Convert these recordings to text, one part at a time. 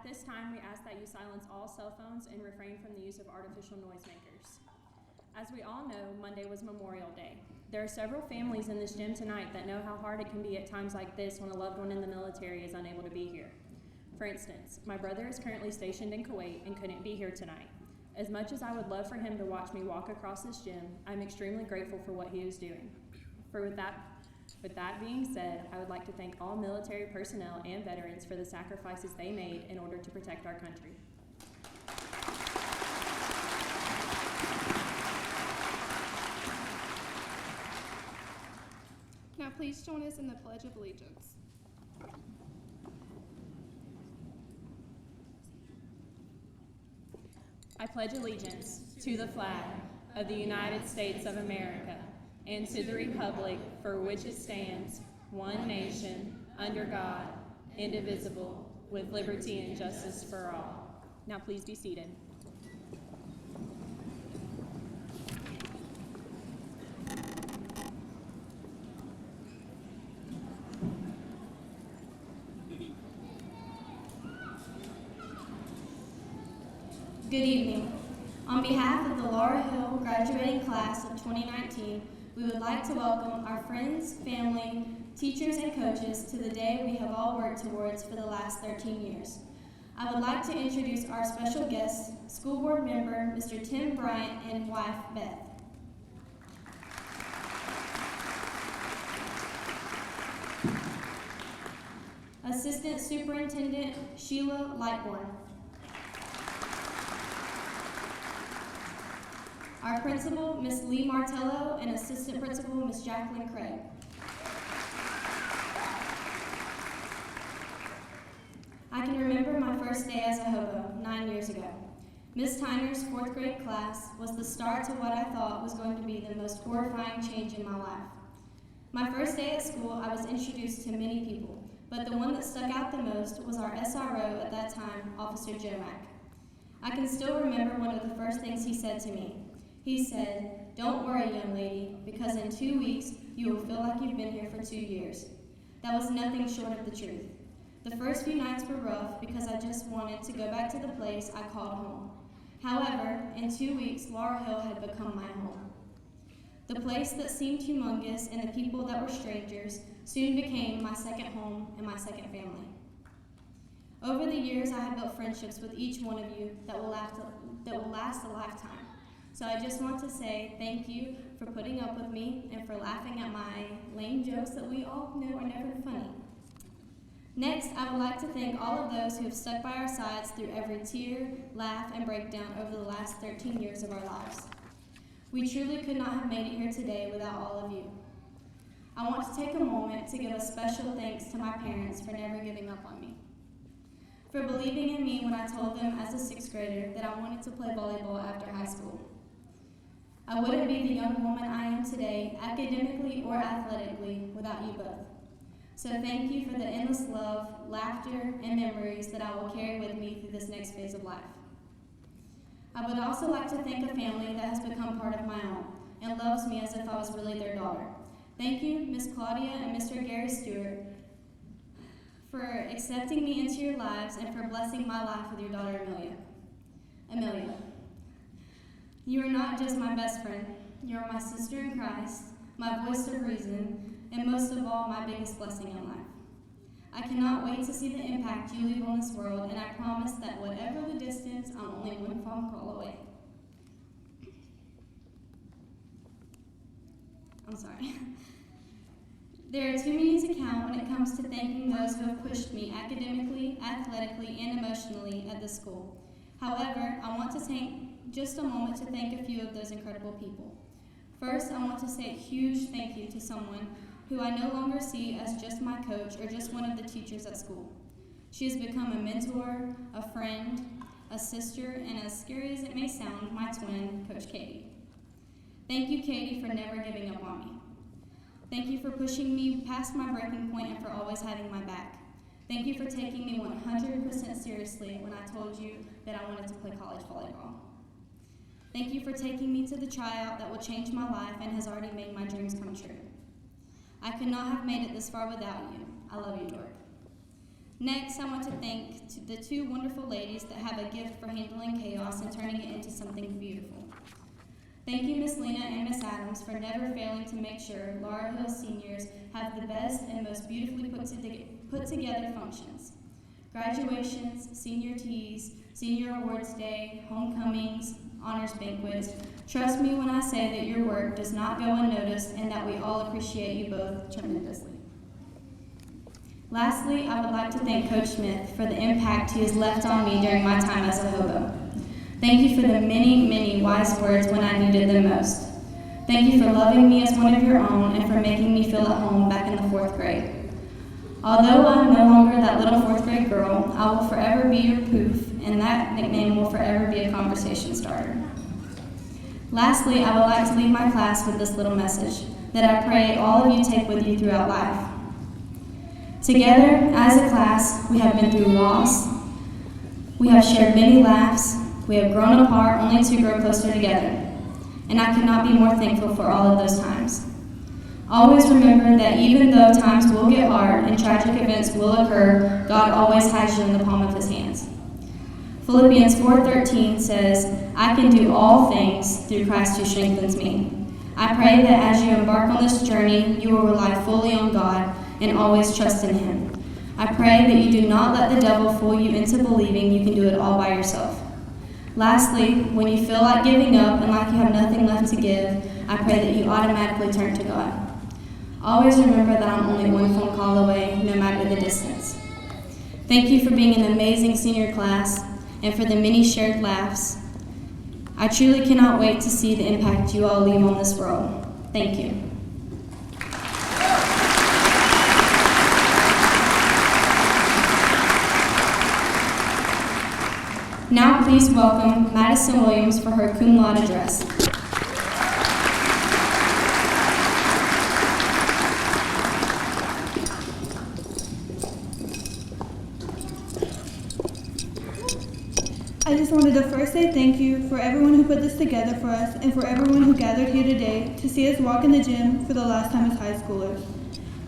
this time, we ask that you silence all cell phones and refrain from the use of artificial noisemakers. As we all know, Monday was Memorial Day. There are several families in this gym tonight that know how hard it can be at times like this when a loved one in the military is unable to be here. For instance, my brother is currently stationed in Kuwait and couldn't be here tonight. As much as I would love for him to watch me walk across this gym, I'm extremely grateful for what he is doing. With that being said, I would like to thank all military personnel and veterans for the sacrifices they made in order to protect our country. Now please join us in the Pledge of Allegiance. I pledge allegiance to the flag of the United States of America and to the republic for which it stands, one nation, under God, indivisible, with liberty and justice for all. Now please be seated. Good evening. On behalf of the Laurel graduating class of 2019, we would like to welcome our friends, family, teachers, and coaches to the day we have all worked towards for the last 13 years. I would like to introduce our special guests, school board member Mr. Tim Bryant and wife Beth. Assistant Superintendent Sheila Lightborn. Our principal, Ms. Lee Martello, and assistant principal, Ms. Jacqueline Craig. I can remember my first day as a hobo 9 years ago. Ms. Tyner's 4th grade class was the start to what I thought was going to be the most horrifying change in my life. My first day at school, I was introduced to many people, but the one that stuck out the most was our SRO at that time, Officer Joe Mack. I can still remember one of the first things he said to me. He said, "Don't worry, young lady, because in 2 weeks, you will feel like you've been here for 2 years." That was nothing short of the truth. The first few nights were rough because I just wanted to go back to the place I called home. However, in 2 weeks, Laurel Hill had become my home. The place that seemed humongous and the people that were strangers soon became my second home and my second family. Over the years, I have built friendships with each one of you that will last a lifetime. So I just want to say thank you for putting up with me and for laughing at my lame jokes that we all know are never funny. Next, I would like to thank all of those who have stuck by our sides through every tear, laugh, and breakdown over the last 13 years of our lives. We truly could not have made it here today without all of you. I want to take a moment to give a special thanks to my parents for never giving up on me, for believing in me when I told them as a 6th grader that I wanted to play volleyball after high school. I wouldn't be the young woman I am today, academically or athletically, without you both. So thank you for the endless love, laughter, and memories that I will carry with me through this next phase of life. I would also like to thank a family that has become part of my own and loves me as if I was really their daughter. Thank you, Miss Claudia and Mr. Gary Stewart, for accepting me into your lives and for blessing my life with your daughter, Amelia. You are not just my best friend, you are my sister in Christ, my voice of reason, and most of all, my biggest blessing in life. I cannot wait to see the impact you leave on this world, and I promise that whatever the distance, I'm only one phone call away. I'm sorry. There are too many to count when it comes to thanking those who have pushed me academically, athletically, and emotionally at this school. However, I want to take just a moment to thank a few of those incredible people. First, I want to say a huge thank you to someone who I no longer see as just my coach or just one of the teachers at school. She has become a mentor, a friend, a sister, and as scary as it may sound, my twin, Coach Katie. Thank you, Katie, for never giving up on me. Thank you for pushing me past my breaking point and for always having my back. Thank you for taking me 100% seriously when I told you that I wanted to play college volleyball. Thank you for taking me to the tryout that will change my life and has already made my dreams come true. I could not have made it this far without you. I love you, Dork. Next, I want to thank the two wonderful ladies that have a gift for handling chaos and turning it into something beautiful. Thank you, Miss Lena and Miss Adams, for never failing to make sure Laurel Hill seniors have the best and most beautifully put together functions. Graduations, senior teas, senior awards day, homecomings, honors banquets. Trust me when I say that your work does not go unnoticed and that we all appreciate you both tremendously. Lastly, I would like to thank Coach Smith for the impact he has left on me during my time as a hobo. Thank you for the many, many wise words when I needed them most. Thank you for loving me as one of your own and for making me feel at home back in the 4th grade. Although I'm no longer that little 4th grade girl, I will forever be your poof, and that nickname will forever be a conversation starter. Lastly, I would like to leave my class with this little message that I pray all of you take with you throughout life. Together, as a class, we have been through loss, we have shared many laughs, we have grown apart only to grow closer together, and I could not be more thankful for all of those times. Always remember that even though times will get hard and tragic events will occur, God always has you in the palm of his hands. Philippians 4:13 says, I can do all things through Christ who strengthens me. I pray that as you embark on this journey, you will rely fully on God and always trust in him. I pray that you do not let the devil fool you into believing you can do it all by yourself. Lastly, when you feel like giving up and like you have nothing left to give, I pray that you automatically turn to God. Always remember that I'm only one phone call away, no matter the distance. Thank you for being an amazing senior class and for the many shared laughs. I truly cannot wait to see the impact you all leave on this world. Thank you. Now please welcome Madison Williams for her cum laude address. I just wanted to first say thank you for everyone who put this together for us and for everyone who gathered here today to see us walk in the gym for the last time as high schoolers.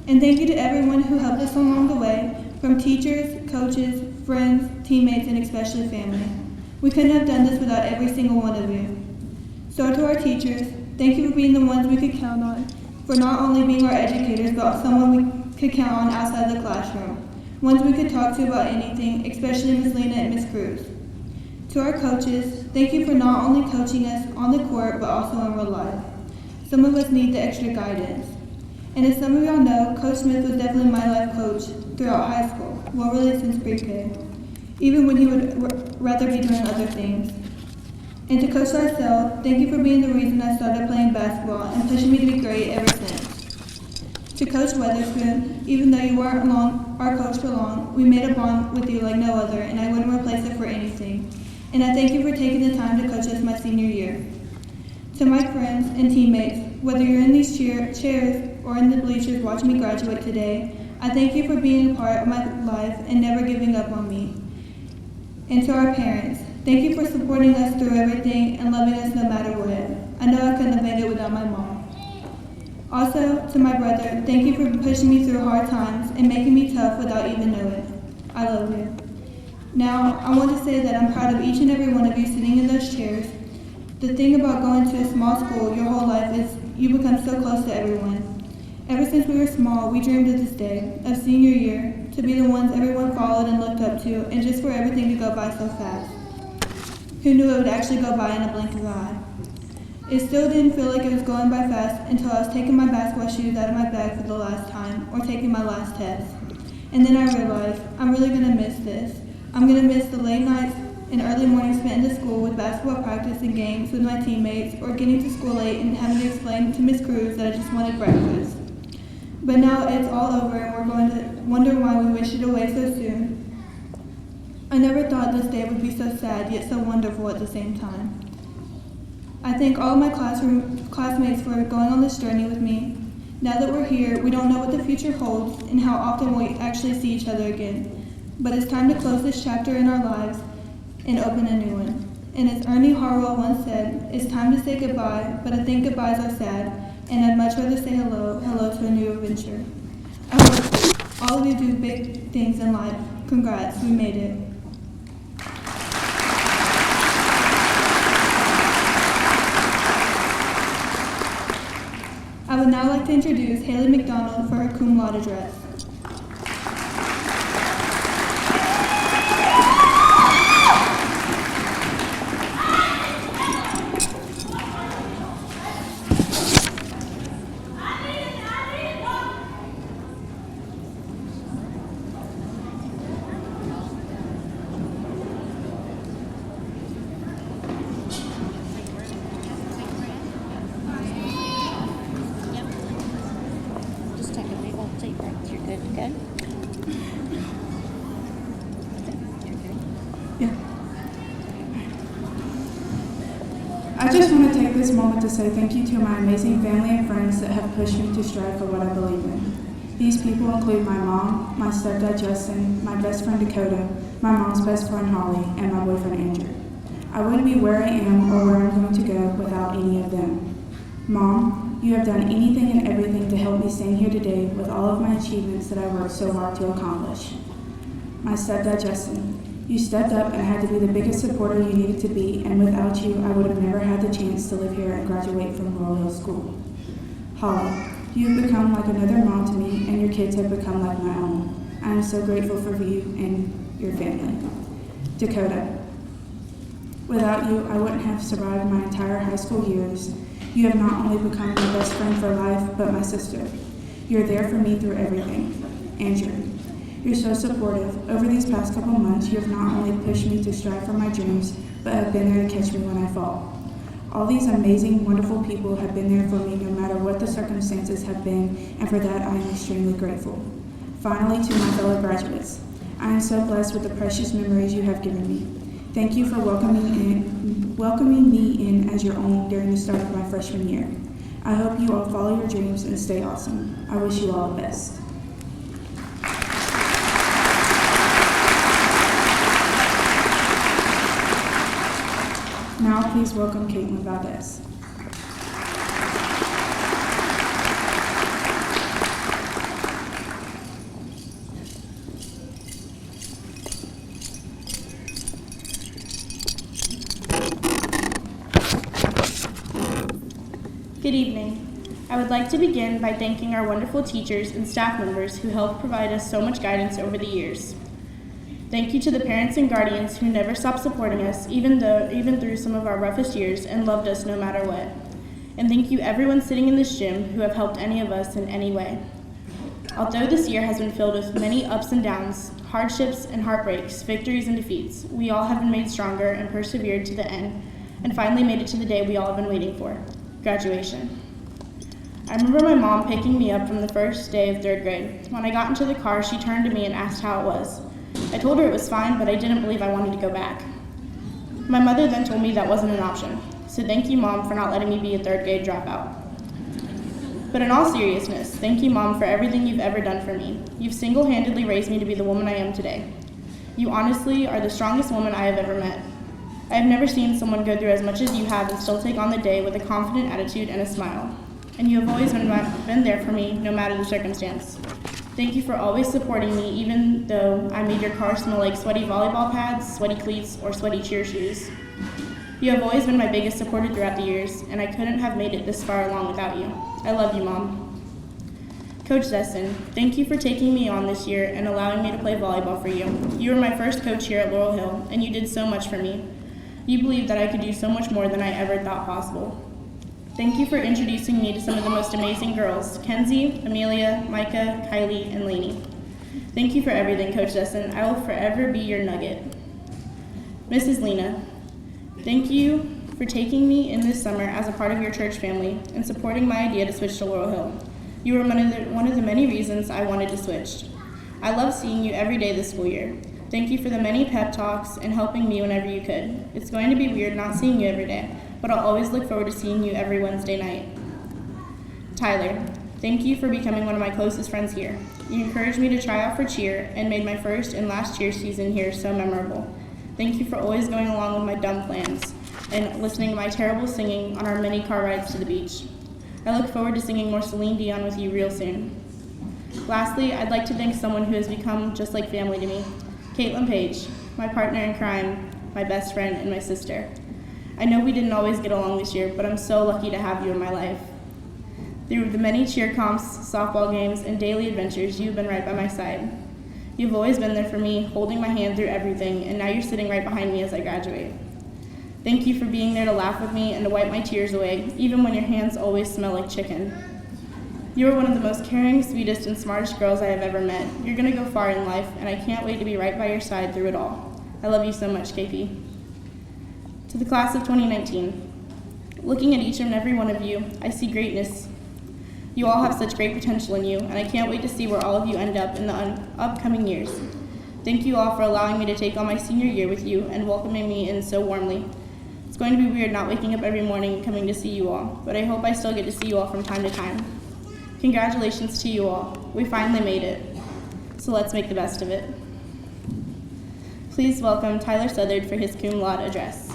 And thank you to everyone who helped us along the way, from teachers, coaches, friends, teammates, and especially family. We couldn't have done this without every single one of you. So to our teachers, thank you for being the ones we could count on, for not only being our educators, but someone we could count on outside the classroom, ones we could talk to about anything, especially Ms. Lena and Ms. Cruz. To our coaches, thank you for not only coaching us on the court, but also in real life. Some of us need the extra guidance. And as some of y'all know, Coach Smith was definitely my life coach throughout high school, well really since pre-K, even when he would rather be doing other things. And to Coach Lysell, thank you for being the reason I started playing basketball and pushing me to be great ever since. To Coach Weatherspoon, even though you weren't our coach for long, we made a bond with you like no other, and I wouldn't replace it for anything. And I thank you for taking the time to coach us my senior year. To my friends and teammates, whether you're in these chairs or in the bleachers watching me graduate today, I thank you for being a part of my life and never giving up on me. And to our parents, thank you for supporting us through everything and loving us no matter what. I know I couldn't have made it without my mom. Also, to my brother, thank you for pushing me through hard times and making me tough without even knowing. I love you. Now, I want to say that I'm proud of each and every one of you sitting in those chairs. The thing about going to a small school your whole life is you become so close to everyone. Ever since we were small, we dreamed of this day, of senior year, to be the ones everyone followed and looked up to, and just for everything to go by so fast. Who knew it would actually go by in a blink of an eye? It still didn't feel like it was going by fast until I was taking my basketball shoes out of my bag for the last time, or taking my last test. And then I realized, I'm really going to miss this. I'm going to miss the late nights and early mornings spent in the school with basketball practice and games with my teammates, or getting to school late and having to explain to Miss Cruz that I just wanted breakfast. But now it's all over and we're going to wonder why we wished it away so soon. I never thought this day would be so sad yet so wonderful at the same time. I thank all of my classmates for going on this journey with me. Now that we're here, we don't know what the future holds and how often we'll actually see each other again. But it's time to close this chapter in our lives and open a new one. And as Ernie Harwell once said, it's time to say goodbye, but I think goodbyes are sad, and I'd much rather say hello to a new adventure. I hope all of you do big things in life, Congrats, we made it. I would now like to introduce Haley McDonald for her cum laude address. Just take a big old deep breath. You're good to go. You're good. Yeah. I just want to take this moment to say thank you to my amazing family and friends that have pushed me to strive for what I believe in. These people include my mom, my stepdad Justin, my best friend Dakota, my mom's best friend Holly, and my boyfriend Andrew. I wouldn't be where I am or where I'm going to go without any of them. Mom, you have done anything and everything to help me stand here today with all of my achievements that I worked so hard to accomplish. My stepdad Justin, you stepped up and had to be the biggest supporter you needed to be, and without you, I would have never had the chance to live here and graduate from Laurel Hill School. Holly, you have become like another mom to me, and your kids have become like my own. I am so grateful for you and your family. Dakota, without you, I wouldn't have survived my entire high school years. You have not only become my best friend for life, but my sister. You're there for me through everything. Andrew, you're so supportive. Over these past couple months, you have not only pushed me to strive for my dreams, but have been there to catch me when I fall. All these amazing, wonderful people have been there for me no matter what the circumstances have been, and for that I am extremely grateful. Finally, to my fellow graduates, I am so blessed with the precious memories you have given me. Thank you for welcoming me in as your own during the start of my freshman year. I hope you all follow your dreams and stay awesome. I wish you all the best. Now please welcome Caitlin Valdez. Good evening. I would like to begin by thanking our wonderful teachers and staff members who helped provide us so much guidance over the years. Thank you to the parents and guardians who never stopped supporting us, even through some of our roughest years, and loved us no matter what. And thank you everyone sitting in this gym who have helped any of us in any way. Although this year has been filled with many ups and downs, hardships and heartbreaks, victories and defeats, we all have been made stronger and persevered to the end, and finally made it to the day we all have been waiting for, graduation. I remember my mom picking me up from the first day of 3rd grade. When I got into the car, she turned to me and asked how it was. I told her it was fine, but I didn't believe I wanted to go back. My mother then told me that wasn't an option. So thank you, Mom, for not letting me be a 3rd grade dropout. But in all seriousness, thank you, Mom, for everything you've ever done for me. You've single-handedly raised me to be the woman I am today. You honestly are the strongest woman I have ever met. I have never seen someone go through as much as you have and still take on the day with a confident attitude and a smile. And you have always been there for me, no matter the circumstance. Thank you for always supporting me, even though I made your car smell like sweaty volleyball pads, sweaty cleats, or sweaty cheer shoes. You have always been my biggest supporter throughout the years, and I couldn't have made it this far along without you. I love you, Mom. Coach Destin, thank you for taking me on this year and allowing me to play volleyball for you. You were my first coach here at Laurel Hill, and you did so much for me. You believed that I could do so much more than I ever thought possible. Thank you for introducing me to some of the most amazing girls, Kenzie, Amelia, Micah, Kylie, and Lainey. Thank you for everything, Coach Destin. I will forever be your nugget. Mrs. Lena, thank you for taking me in this summer as a part of your church family and supporting my idea to switch to Laurel Hill. You were one of the many reasons I wanted to switch. I love seeing you every day this school year. Thank you for the many pep talks and helping me whenever you could. It's going to be weird not seeing you every day, but I'll always look forward to seeing you every Wednesday night. Tyler, thank you for becoming one of my closest friends here. You encouraged me to try out for cheer and made my first and last cheer season here so memorable. Thank you for always going along with my dumb plans and listening to my terrible singing on our many car rides to the beach. I look forward to singing more Celine Dion with you real soon. Lastly, I'd like to thank someone who has become just like family to me. Caitlin Page, my partner in crime, my best friend, and my sister. I know we didn't always get along this year, but I'm so lucky to have you in my life. Through the many cheer comps, softball games, and daily adventures, you've been right by my side. You've always been there for me, holding my hand through everything, and now you're sitting right behind me as I graduate. Thank you for being there to laugh with me and to wipe my tears away, even when your hands always smell like chicken. You are one of the most caring, sweetest, and smartest girls I have ever met. You're gonna go far in life, and I can't wait to be right by your side through it all. I love you so much, KP. To the class of 2019, looking at each and every one of you, I see greatness. You all have such great potential in you, and I can't wait to see where all of you end up in the upcoming years. Thank you all for allowing me to take on my senior year with you and welcoming me in so warmly. It's going to be weird not waking up every morning and coming to see you all, but I hope I still get to see you all from time to time. Congratulations to you all. We finally made it. So let's make the best of it. Please welcome Tyler Southard for his cum laude address.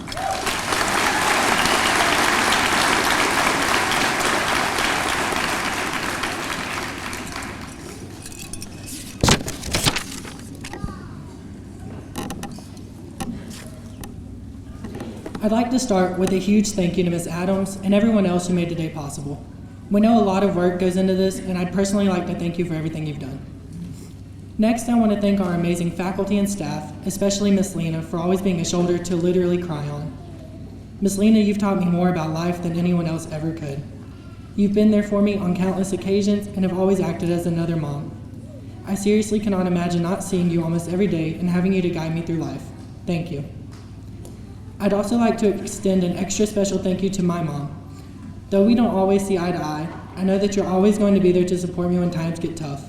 I'd like to start with a huge thank you to Ms. Adams and everyone else who made today possible. We know a lot of work goes into this, and I'd personally like to thank you for everything you've done. Next, I want to thank our amazing faculty and staff, especially Ms. Lena, for always being a shoulder to literally cry on. Ms. Lena, you've taught me more about life than anyone else ever could. You've been there for me on countless occasions and have always acted as another mom. I seriously cannot imagine not seeing you almost every day and having you to guide me through life. Thank you. I'd also like to extend an extra special thank you to my mom. Though we don't always see eye to eye, I know that you're always going to be there to support me when times get tough.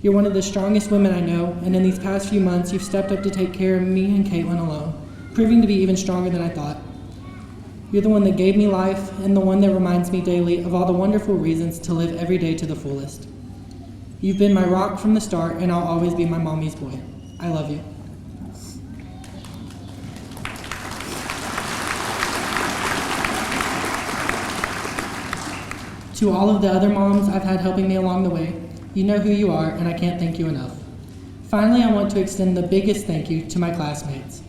You're one of the strongest women I know, and in these past few months, you've stepped up to take care of me and Caitlin alone, proving to be even stronger than I thought. You're the one that gave me life, and the one that reminds me daily of all the wonderful reasons to live every day to the fullest. You've been my rock from the start, and I'll always be my mommy's boy. I love you. To all of the other moms I've had helping me along the way, you know who you are, and I can't thank you enough. Finally, I want to extend the biggest thank you to my classmates.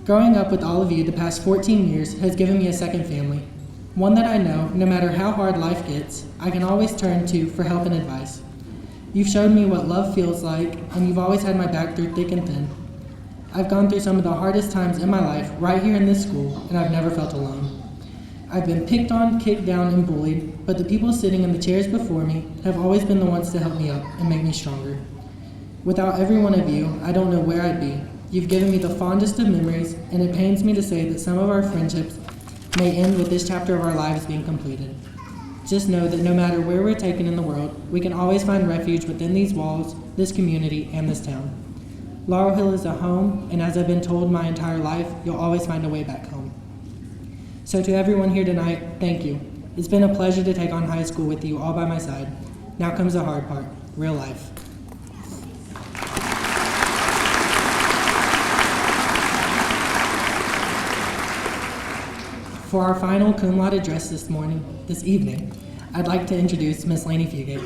Growing up with all of you the past 14 years has given me a second family, one that I know, no matter how hard life gets, I can always turn to for help and advice. You've showed me what love feels like, and you've always had my back through thick and thin. I've gone through some of the hardest times in my life right here in this school, and I've never felt alone. I've been picked on, kicked down, and bullied, but the people sitting in the chairs before me have always been the ones to help me up and make me stronger. Without every one of you, I don't know where I'd be. You've given me the fondest of memories, and it pains me to say that some of our friendships may end with this chapter of our lives being completed. Just know that no matter where we're taken in the world, we can always find refuge within these walls, this community, and this town. Laurel Hill is a home, and as I've been told my entire life, you'll always find a way back home. So to everyone here tonight, thank you. It's been a pleasure to take on high school with you all by my side. Now comes the hard part, real life. For our final cum laude address this evening, I'd like to introduce Miss Lainey Fugate.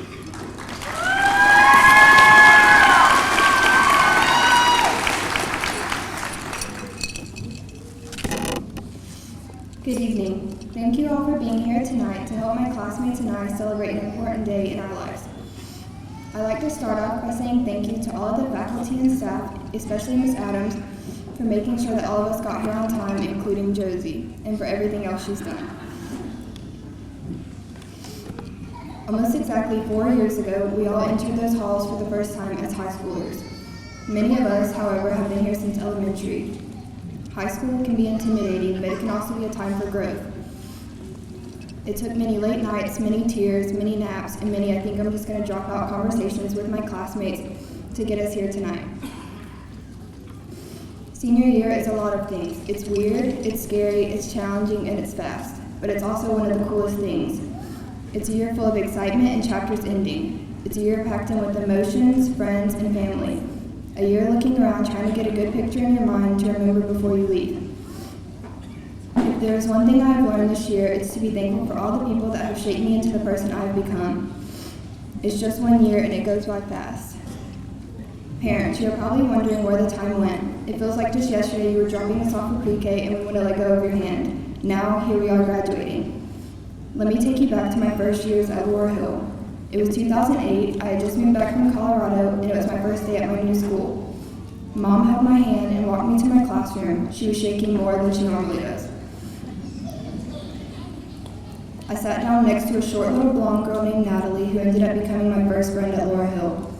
Good evening. Thank you all for being here tonight to help my classmates and I celebrate an important day in our lives. I'd like to start off by saying thank you to all of the faculty and staff, especially Ms. Adams, for making sure that all of us got here on time, including Josie, and for everything else she's done. Almost exactly 4 years ago, we all entered those halls for the first time as high schoolers. Many of us, however, have been here since elementary. High school can be intimidating, but it can also be a time for growth. It took many late nights, many tears, many naps, and many I think I'm just going to drop out conversations with my classmates to get us here tonight. Senior year is a lot of things. It's weird, it's scary, it's challenging, and it's fast. But it's also one of the coolest things. It's a year full of excitement and chapters ending. It's a year packed in with emotions, friends, and family. A year looking around trying to get a good picture in your mind to remember before you leave. If there is one thing I have learned this year, it's to be thankful for all the people that have shaped me into the person I have become. It's just 1 year and it goes by fast. Parents, you're probably wondering where the time went. It feels like just yesterday you were dropping us off for pre-K and we wouldn't let go of your hand. Now, here we are graduating. Let me take you back to my first years at Laurel. It was 2008, I had just moved back from Colorado, and it was my first day at my new school. Mom held my hand and walked me to my classroom. She was shaking more than she normally does. I sat down next to a short little blonde girl named Natalie, who ended up becoming my first friend at Laurel.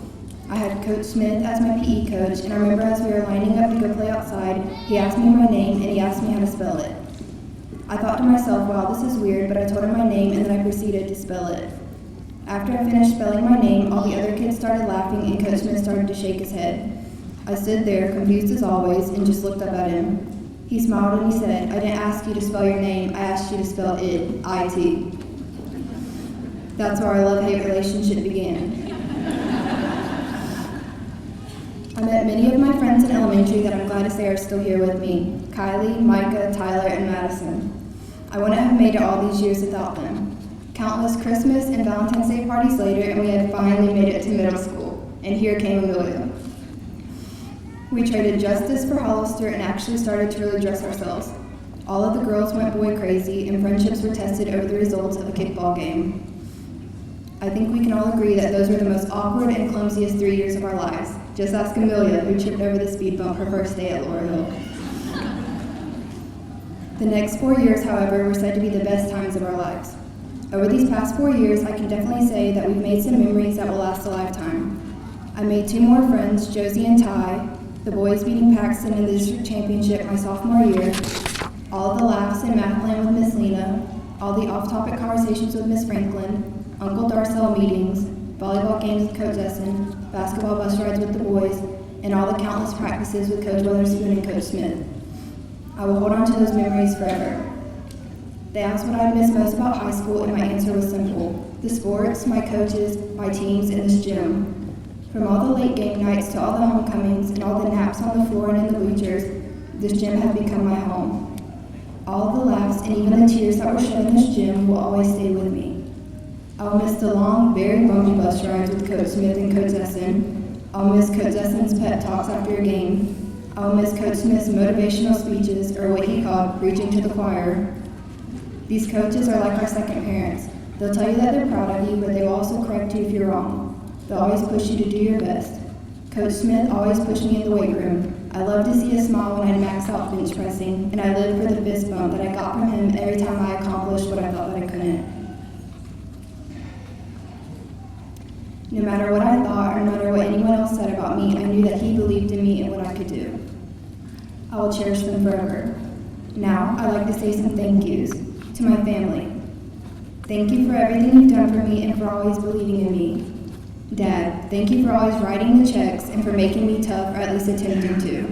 I had Coach Smith as my PE coach, and I remember as we were lining up to go play outside, he asked me my name and he asked me how to spell it. I thought to myself, wow, this is weird, but I told him my name and then I proceeded to spell it. After I finished spelling my name, all the other kids started laughing and Coach Smith started to shake his head. I stood there, confused as always, and just looked up at him. He smiled and he said, I didn't ask you to spell your name, I asked you to spell it, I-T. That's where our love-hate relationship began. I met many of my friends in elementary that I'm glad to say are still here with me. Kylie, Micah, Tyler, and Madison. I wouldn't have made it all these years without them. Countless Christmas and Valentine's Day parties later, and we had finally made it to middle school. And here came Amelia. We traded justice for Hollister and actually started to really dress ourselves. All of the girls went boy crazy, and friendships were tested over the results of a kickball game. I think we can all agree that those were the most awkward and clumsiest 3 years of our lives. Just ask Amelia, who tripped over the speed bump her first day at Laurel. The next 4 years, however, were said to be the best times of our lives. Over these past 4 years, I can definitely say that we've made some memories that will last a lifetime. I made 2 more friends, Josie and Ty, the boys beating Paxton in the district championship my sophomore year, all of the laughs in math land with Miss Lena, all the off-topic conversations with Miss Franklin, Uncle Darcel meetings, volleyball games with Coach Essen, basketball bus rides with the boys, and all the countless practices with Coach Weatherspoon and Coach Smith. I will hold on to those memories forever. They asked what I miss most about high school, and my answer was simple. The sports, my coaches, my teams, and this gym. From all the late game nights to all the homecomings and all the naps on the floor and in the bleachers, this gym has become my home. All of the laughs and even the tears that were shed in this gym will always stay with me. I'll miss the long, very bumpy bus rides with Coach Smith and Coach Essen. I'll miss Coach Essen's pep talks after a game. I'll miss Coach Smith's motivational speeches, or what he called preaching to the choir. These coaches are like our second parents. They'll tell you that they're proud of you, but they will also correct you if you're wrong. They'll always push you to do your best. Coach Smith always pushed me in the weight room. I love to see his smile when I max out bench pressing, and I live for the fist bump that I got from him every time I accomplished what I thought that I couldn't. No matter what I thought, or no matter what anyone else said about me, I knew that he believed in me and what I could do. I will cherish them forever. Now, I'd like to say some thank yous to my family. Thank you for everything you've done for me and for always believing in me. Dad, thank you for always writing the checks and for making me tough, or at least attempting to.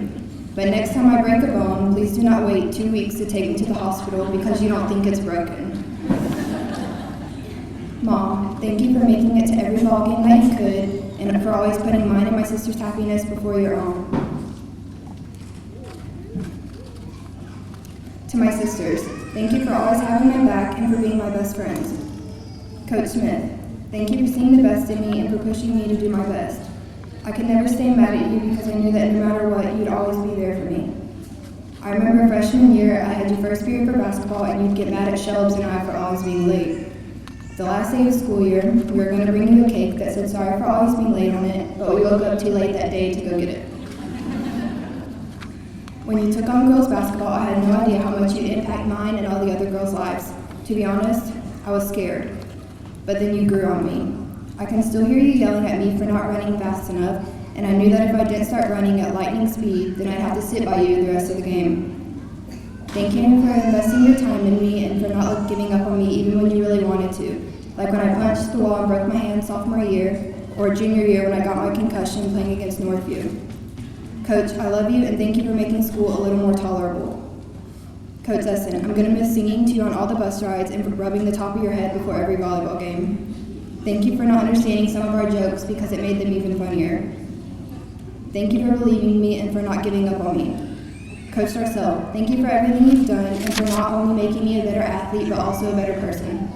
But next time I break a bone, please do not wait 2 weeks to take me to the hospital because you don't think it's broken. Mom, thank you for making it to every ball game that you could, and for always putting mine and my sister's happiness before your own. To my sisters, thank you for always having my back and for being my best friends. Coach Smith, thank you for seeing the best in me and for pushing me to do my best. I could never stay mad at you because I knew that no matter what, you'd always be there for me. I remember freshman year, I had your first period for basketball and you'd get mad at Shelbs and I for always being late. The last day of school year, we were going to bring you a cake that said sorry for always being late on it, but we woke up too late that day to go get it. When you took on girls basketball, I had no idea how much you'd impact mine and all the other girls' lives. To be honest, I was scared. But then you grew on me. I can still hear you yelling at me for not running fast enough, and I knew that if I didn't start running at lightning speed, then I'd have to sit by you the rest of the game. Thank you for investing your time in me and for not giving up on me even when you really wanted to. Like when I punched the wall and broke my hand sophomore year, or junior year when I got my concussion playing against Northview. Coach, I love you and thank you for making school a little more tolerable. Coach Essen, I'm going to miss singing to you on all the bus rides and for rubbing the top of your head before every volleyball game. Thank you for not understanding some of our jokes because it made them even funnier. Thank you for believing in me and for not giving up on me. Coach Darcel, thank you for everything you've done and for not only making me a better athlete but also a better person.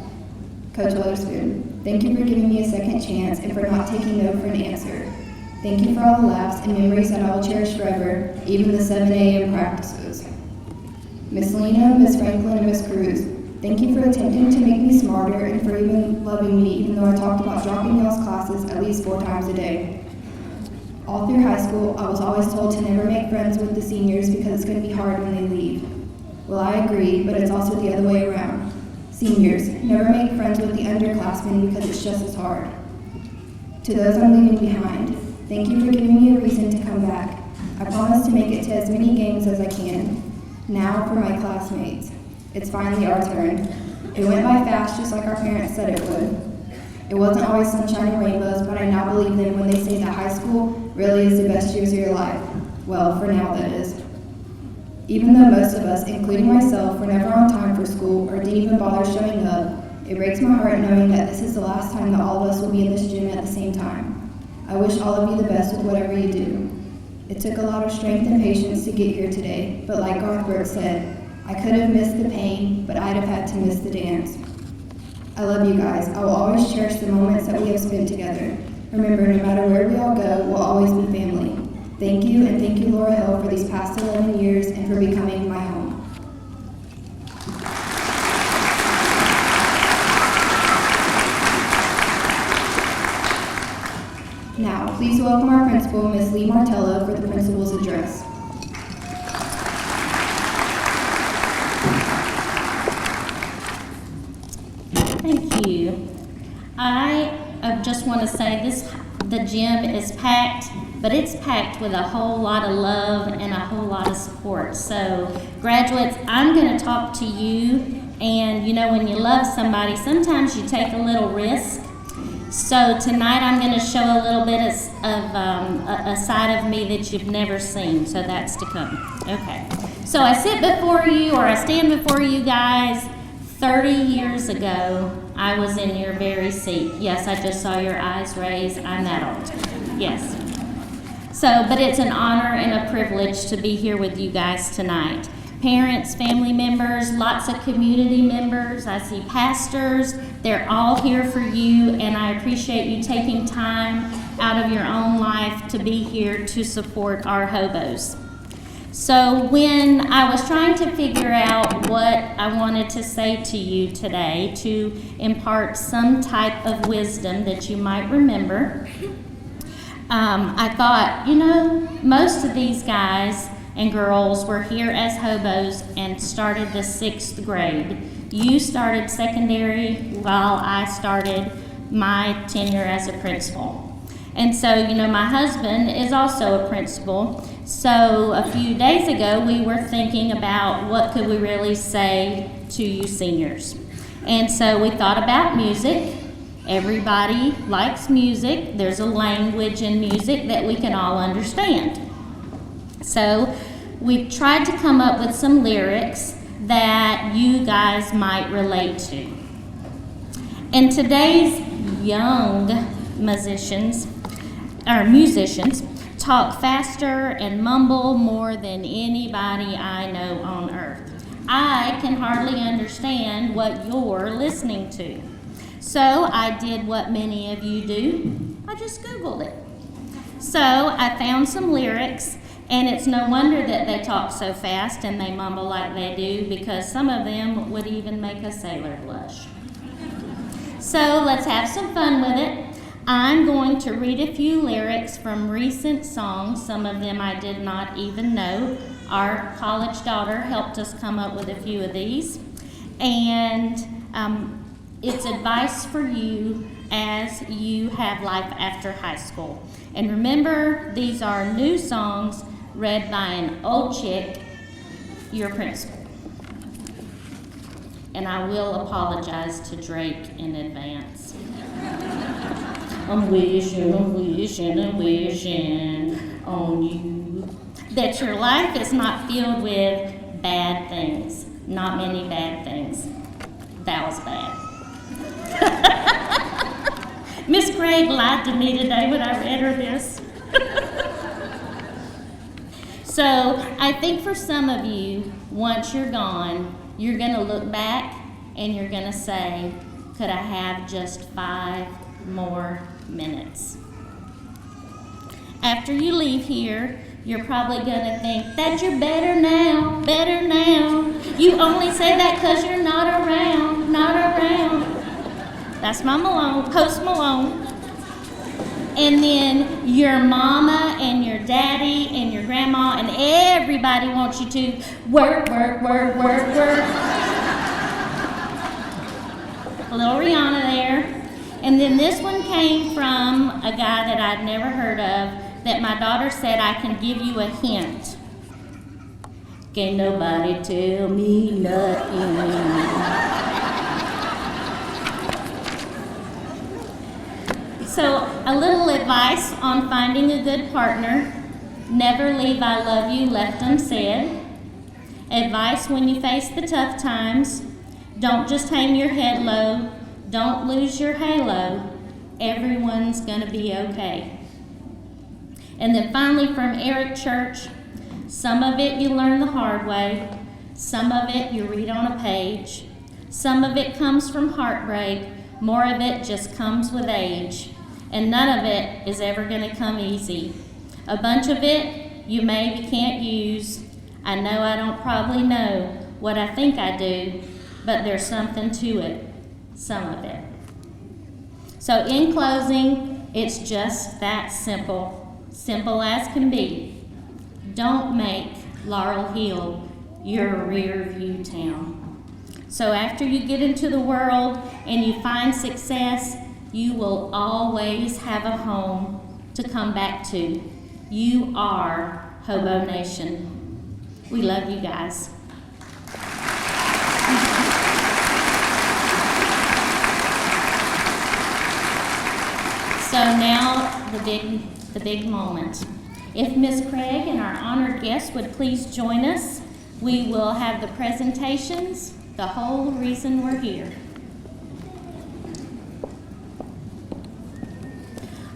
Coach Weatherspoon, thank you for giving me a second chance and for not taking no for an answer. Thank you for all the laughs and memories that I will cherish forever, even the 7 a.m. practices. Miss Lena, Miss Franklin, and Miss Cruz, thank you for attempting to make me smarter and for even loving me, even though I talked about dropping y'all's classes at least 4 times a day. All through high school, I was always told to never make friends with the seniors because it's going to be hard when they leave. Well, I agree, but it's also the other way around. Seniors, never make friends with the underclassmen because it's just as hard. To those I'm leaving behind, thank you for giving me a reason to come back. I promise to make it to as many games as I can. Now for my classmates. It's finally our turn. It went by fast just like our parents said it would. It wasn't always sunshine and rainbows, but I now believe them when they say that high school really is the best years of your life. Well, for now that is. Even though most of us, including myself, were never on time for school or didn't even bother showing up, it breaks my heart knowing that this is the last time that all of us will be in this gym at the same time. I wish all of you the best with whatever you do. It took a lot of strength and patience to get here today, but like Garth Brooks said, I could have missed the pain, but I'd have had to miss the dance. I love you guys. I will always cherish the moments that we have spent together. Remember, no matter where we all go, we'll always be family. Thank you, and thank you, Laurel, for these past 11 years and for becoming my home. Now, please welcome our principal, Ms. Lee Martello, for the principal's address. Thank you. I just want to say the gym is packed, but it's packed with a whole lot of love and a whole lot of support. So graduates, I'm going to talk to you, and you know when you love somebody, sometimes you take a little risk. So tonight I'm going to show a little bit of a side of me that you've never seen, so that's to come. Okay. So I sit before you, or I stand before you guys. 30 years ago, I was in your very seat. Yes, I just saw your eyes raise. I'm that old. Yes. So, but it's an honor and a privilege to be here with you guys tonight. Parents, family members, lots of community members. I see pastors. They're all here for you, and I appreciate you taking time out of your own life to be here to support our hobos. So when I was trying to figure out what I wanted to say to you today to impart some type of wisdom that you might remember, I thought, you know, most of these guys and girls were here as hobos and started the 6th grade. You started secondary while I started my tenure as a principal. And so, you know, my husband is also a principal. So a few days ago, we were thinking about what could we really say to you seniors. And so we thought about music. Everybody likes music. There's a language in music that we can all understand. So we tried to come up with some lyrics that you guys might relate to. And today's young musicians talk faster and mumble more than anybody I know on earth. I can hardly understand what you're listening to. So I did what many of you do. I just Googled it. So I found some lyrics, and it's no wonder that they talk so fast and they mumble like they do, because some of them would even make a sailor blush. So let's have some fun with it. I'm going to read a few lyrics from recent songs. Some of them I did not even know. Our college daughter helped us come up with a few of these. And it's advice for you as you have life after high school. And remember, these are new songs read by an old chick, your principal. And I will apologize to Drake in advance. I'm wishing on you that your life is not filled with bad things. Not many bad things. That was bad. Miss Craig lied to me today when I read her this. So I think for some of you, once you're gone, you're going to look back and you're going to say, could I have just 5 more minutes? After you leave here, you're probably gonna think that you're better now, better now. You only say that 'cause you're not around, not around. That's my Malone, Post Malone. And then your mama and your daddy and your grandma and everybody wants you to work, work, work, work, work. A little Rihanna there. And then this one came from a guy that I'd never heard of, that my daughter said, I can give you a hint. Can't nobody tell me nothing. So, a little advice on finding a good partner. Never leave I love you left unsaid. Advice when you face the tough times. Don't just hang your head low. Don't lose your halo. Everyone's gonna be okay. And then finally from Eric Church, some of it you learn the hard way. Some of it you read on a page. Some of it comes from heartbreak. More of it just comes with age. And none of it is ever gonna come easy. A bunch of it you maybe can't use. I know I don't probably know what I think I do, but there's something to it. Some of it. So in closing, it's just that simple. Simple as can be. Don't make Laurel Hill your rear view town. So after you get into the world and you find success, you will always have a home to come back to. You are Hobo Nation. We love you guys. So now the big moment. If Miss Craig and our honored guests would please join us, we will have the presentations, the whole reason we're here.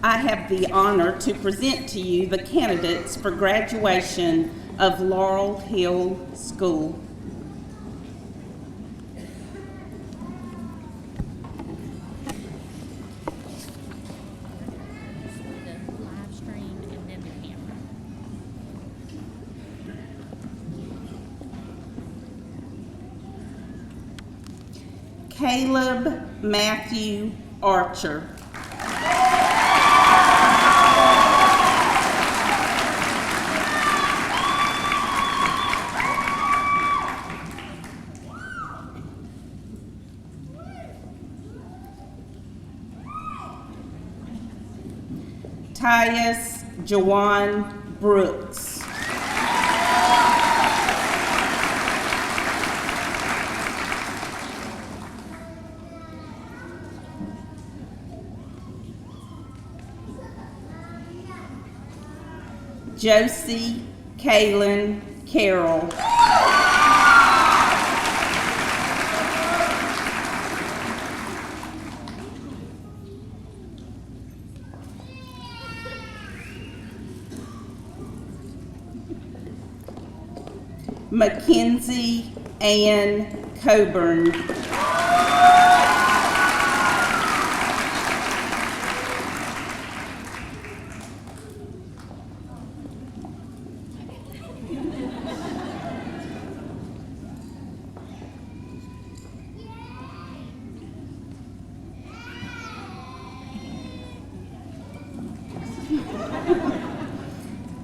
I have the honor to present to you the candidates for graduation of Laurel Hill School. Caleb Matthew Archer. Tyus Jawan Brooks. Josie Kaylin Carroll. Mackenzie Ann Coburn.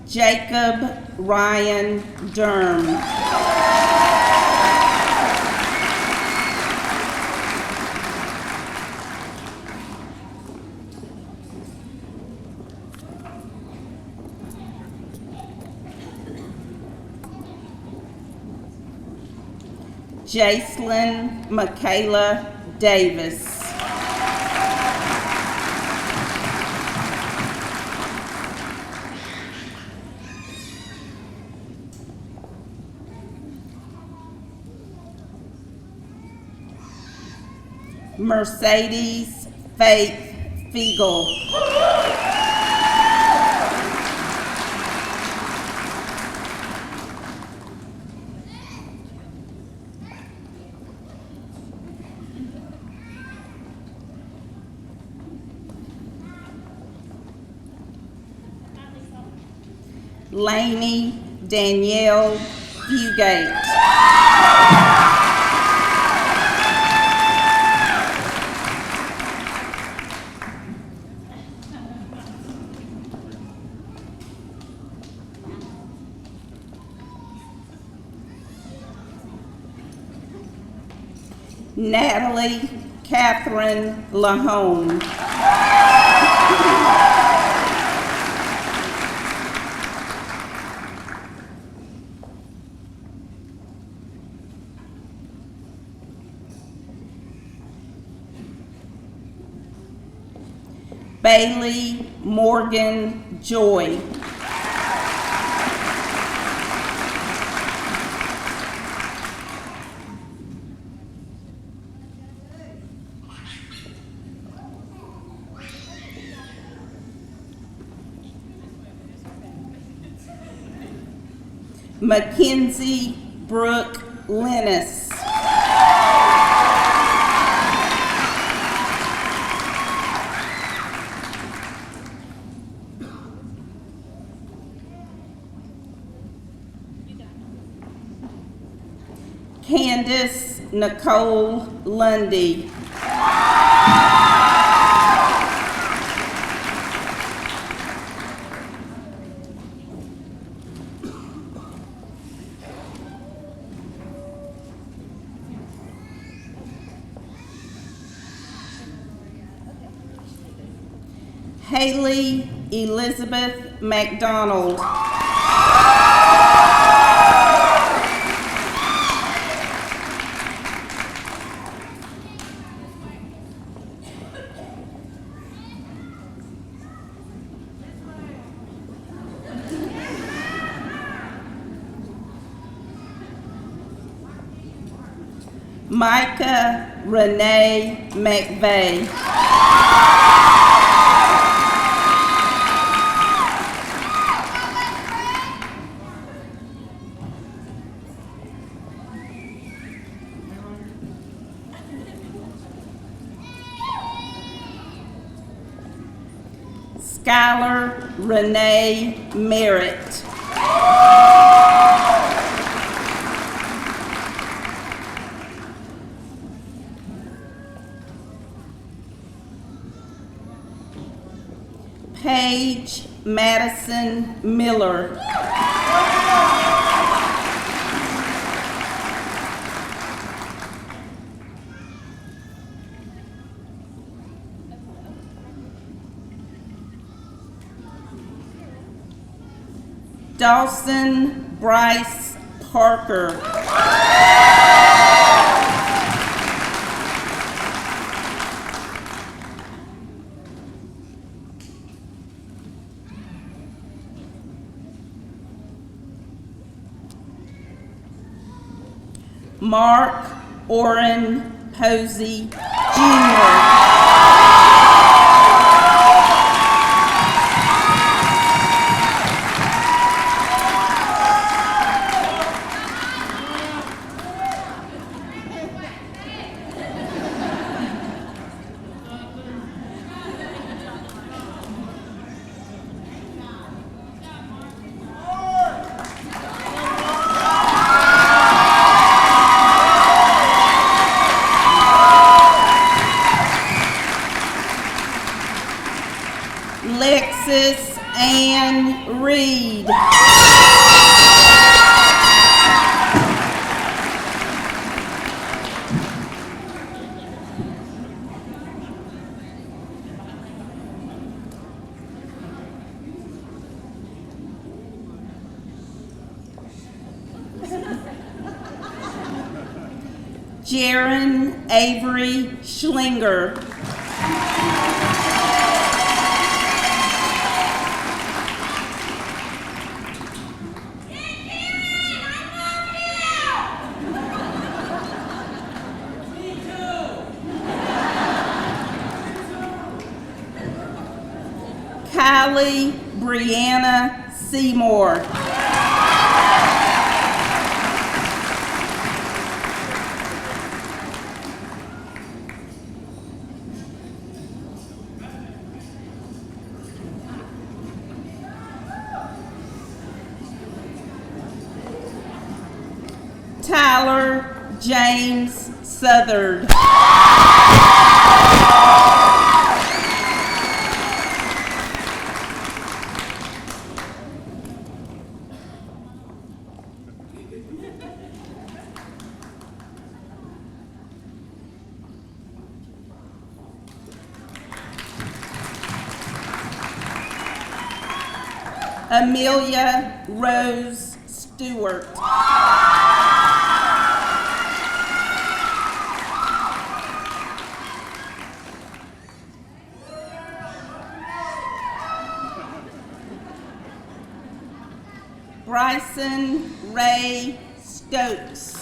Jacob Ryan Durham. Jacelyn Michaela Davis. Mercedes Faith Fiegel. Lainey Danielle Fugate. Natalie Catherine Lahone. Bailey Morgan Joy. Mackenzie Brooke Lennis. Candace Nicole Lundy. Haley Elizabeth McDonald. Micah Renee McVeigh. Skylar Renee Merritt. Paige Madison Miller. Dawson Bryce Parker. Mark Orrin Posey Jr. Lexis Ann Reed. Jaron Avery Schlinger. Kylie Brianna Seymour. Tyler James Southard. Amelia Rose Stewart. Bryson Ray Stokes.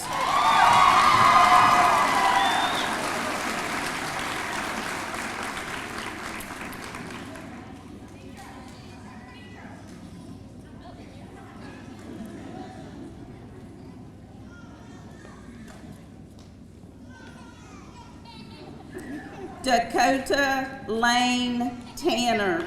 Dakota Lane Tanner.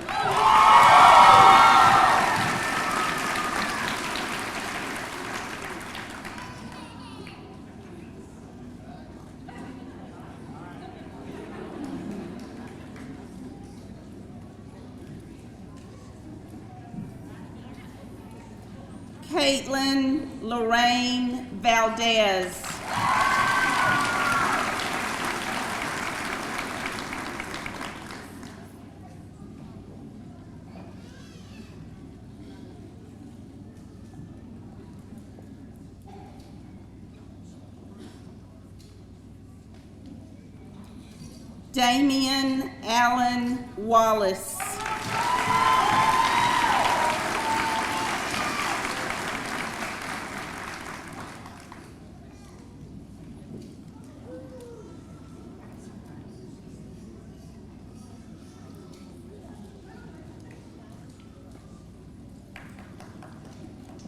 Caitlin Lorraine Valdez. Damian Allen Wallace.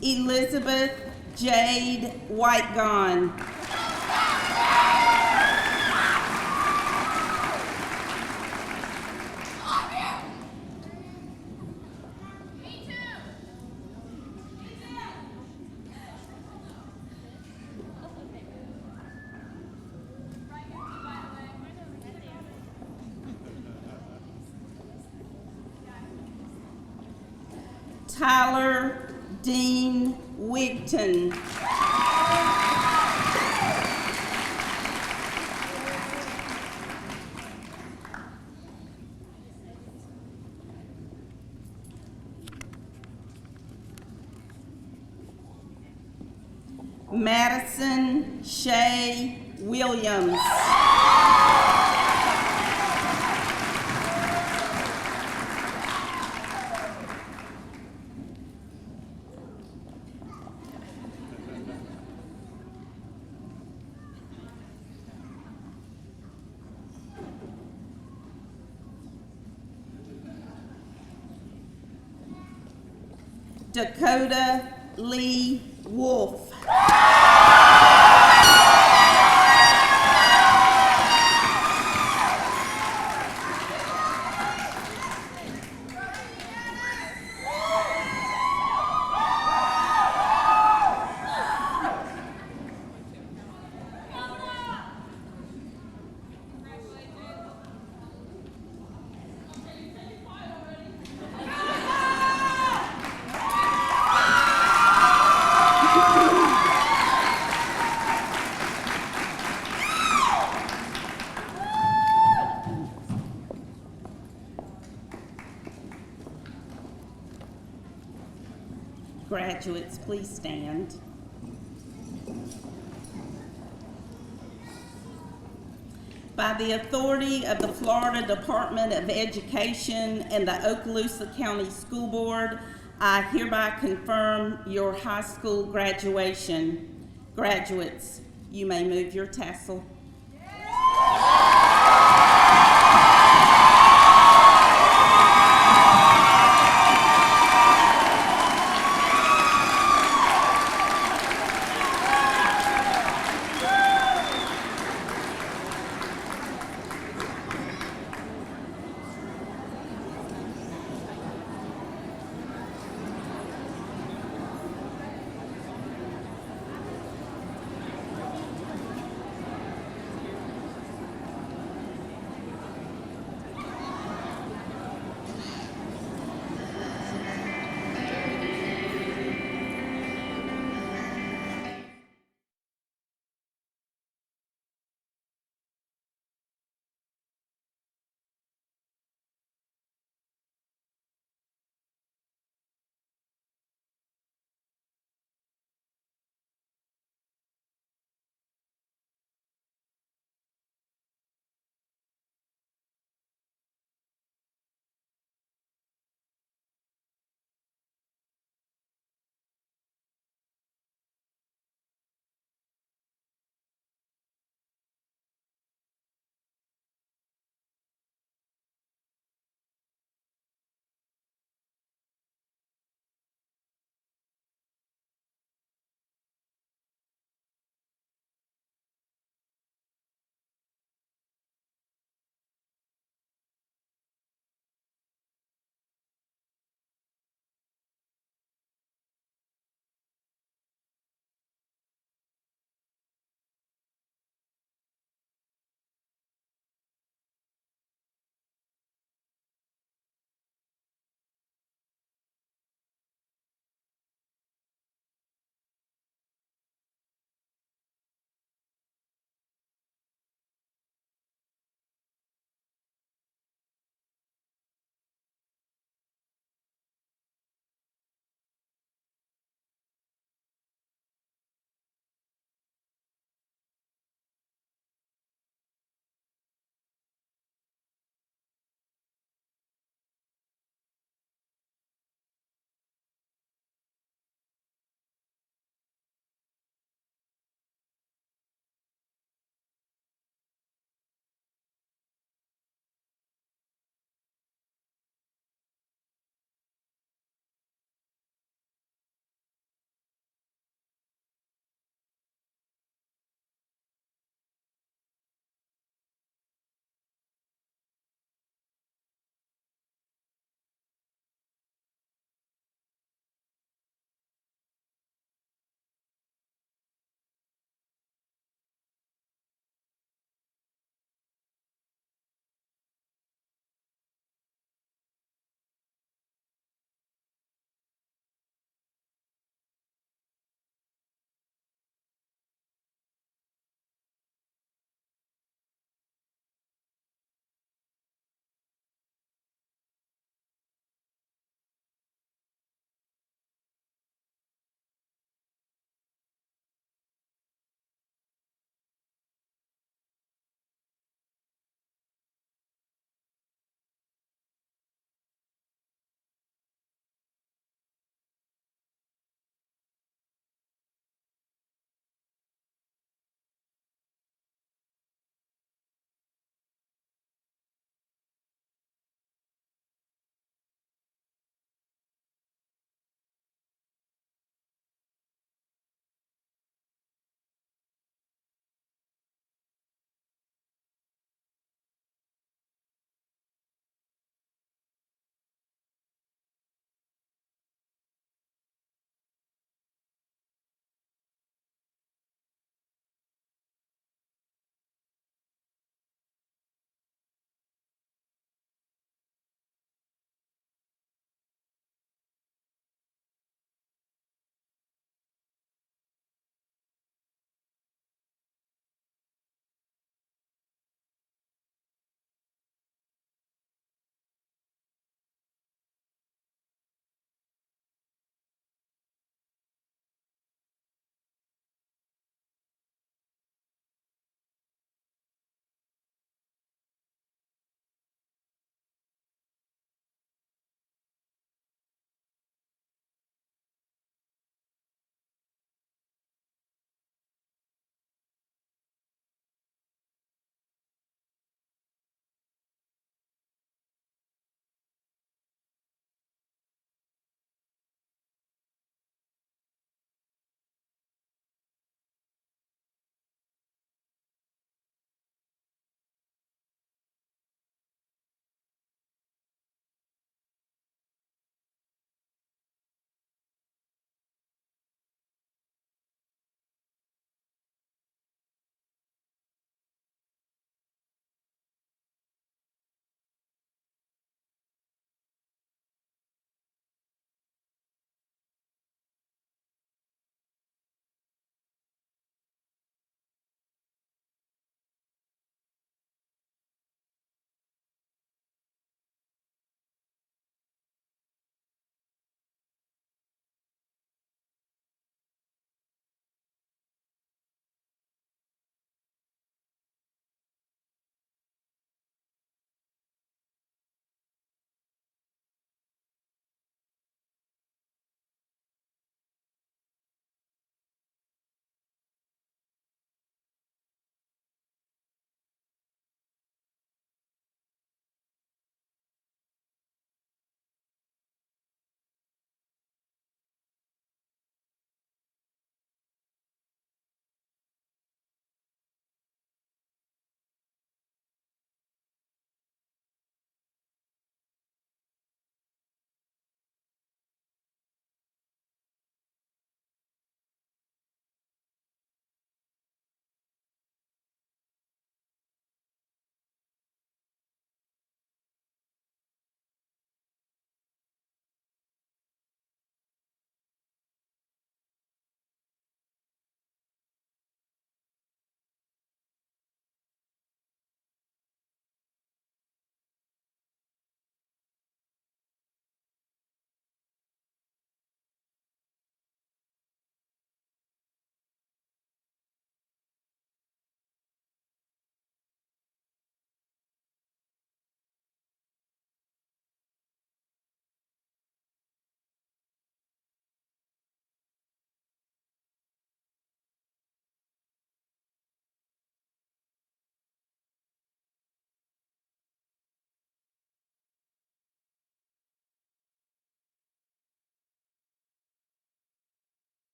Elizabeth Jade Whitegone. Tyler Dean Wigton. Madison Shea Williams. Dakota Lee Wolf. Graduates, please stand. By the authority of the Florida Department of Education and the Okaloosa County School Board, I hereby confirm your high school graduation. Graduates, you may move your tassel.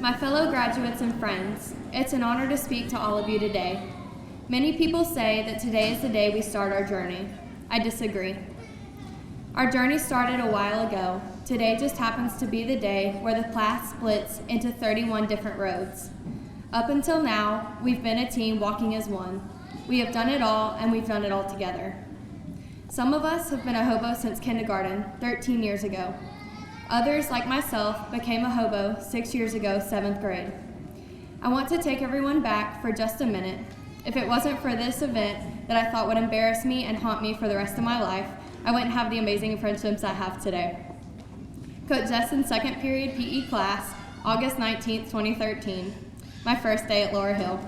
My fellow graduates and friends, it's an honor to speak to all of you today. Many people say that today is the day we start our journey. I disagree. Our journey started a while ago. Today just happens to be the day where the class splits into 31 different roads. Up until now, we've been a team walking as one. We have done it all, and we've done it all together. Some of us have been a hobo since kindergarten, 13 years ago. Others, like myself, became a hobo 6 years ago, 7th grade. I want to take everyone back for just a minute. If it wasn't for this event that I thought would embarrass me and haunt me for the rest of my life, I wouldn't have the amazing friendships I have today. Coach Justin's second period PE class, August 19th, 2013, my first day at Laurel.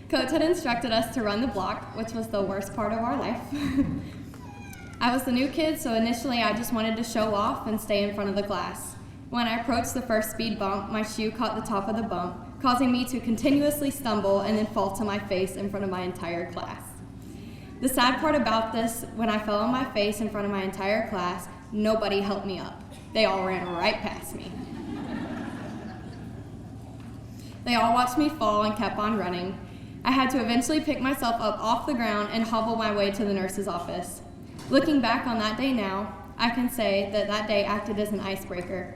Coach had instructed us to run the block, which was the worst part of our life. I was the new kid, so initially I just wanted to show off and stay in front of the class. When I approached the first speed bump, my shoe caught the top of the bump, causing me to continuously stumble and then fall to my face in front of my entire class. The sad part about this, when I fell on my face in front of my entire class, nobody helped me up. They all ran right past me. They all watched me fall and kept on running. I had to eventually pick myself up off the ground and hobble my way to the nurse's office. Looking back on that day now, I can say that that day acted as an icebreaker.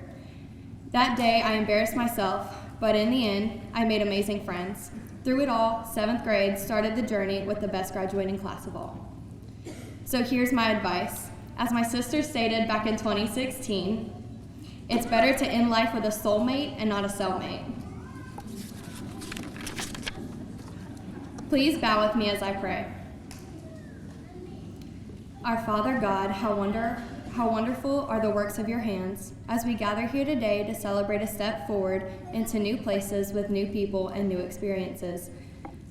That day I embarrassed myself, but in the end, I made amazing friends. Through it all, 7th grade started the journey with the best graduating class of all. So here's my advice. As my sister stated back in 2016, it's better to end life with a soulmate and not a cellmate. Please bow with me as I pray. Our Father God, how wonderful are the works of your hands. As we gather here today to celebrate a step forward into new places with new people and new experiences,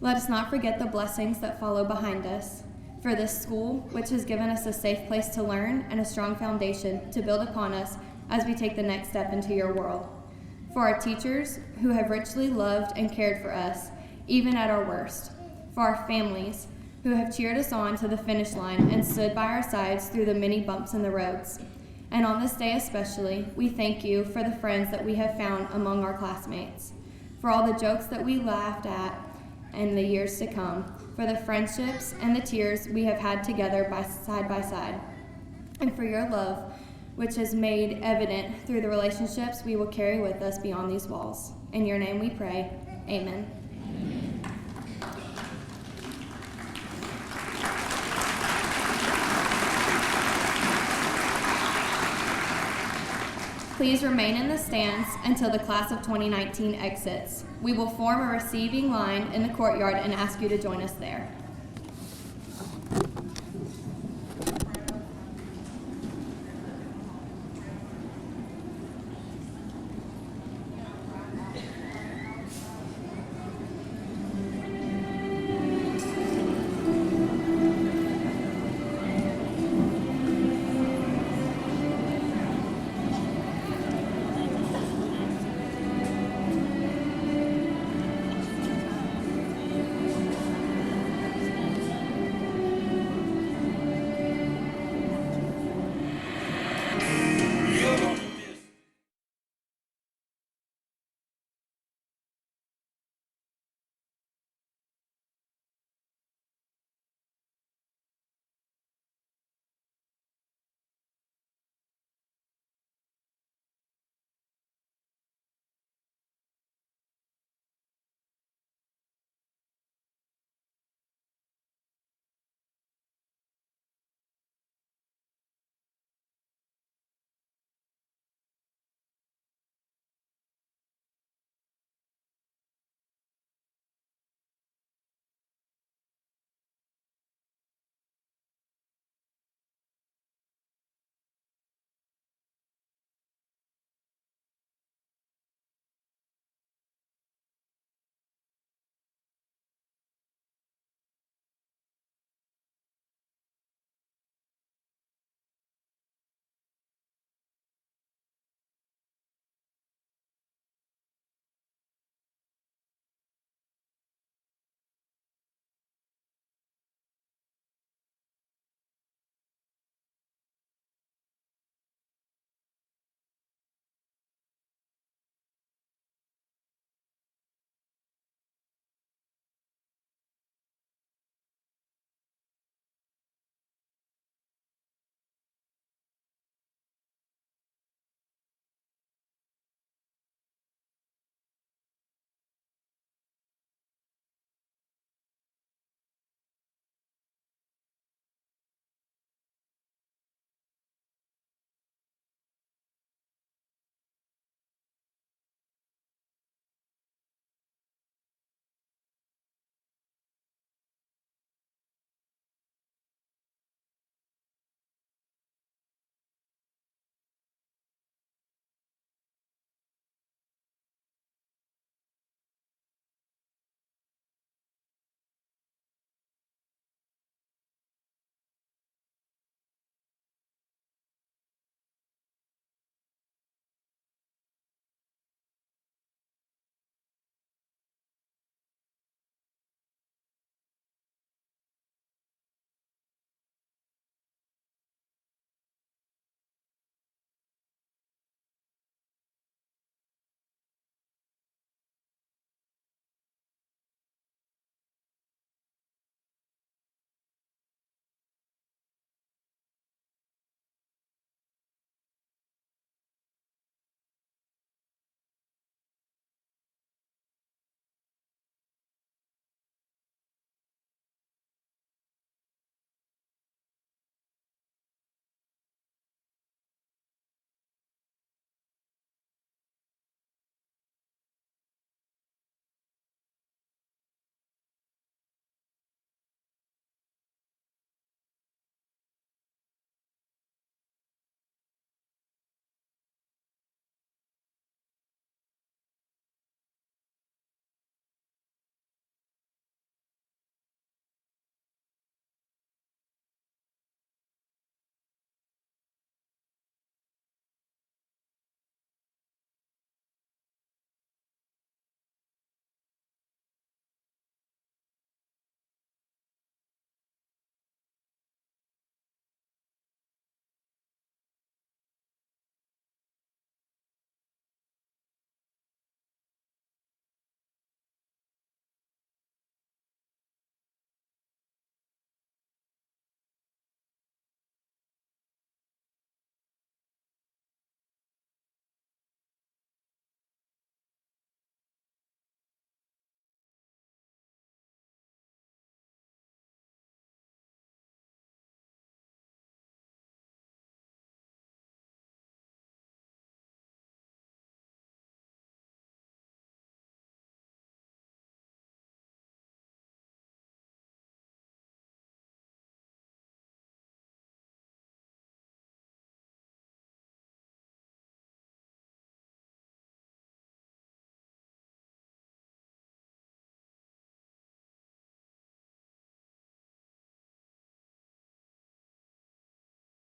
let us not forget the blessings that follow behind us. For this school, which has given us a safe place to learn and a strong foundation to build upon us as we take the next step into your world. For our teachers, who have richly loved and cared for us, even at our worst. For our families, who have cheered us on to the finish line and stood by our sides through the many bumps in the roads. And on this day especially, we thank you for the friends that we have found among our classmates, for all the jokes that we laughed at in the years to come, for the friendships and the tears we have had together by side, and for your love, which is made evident through the relationships we will carry with us beyond these walls. In your name we pray, amen. Please remain in the stands until the class of 2019 exits. We will form a receiving line in the courtyard and ask you to join us there.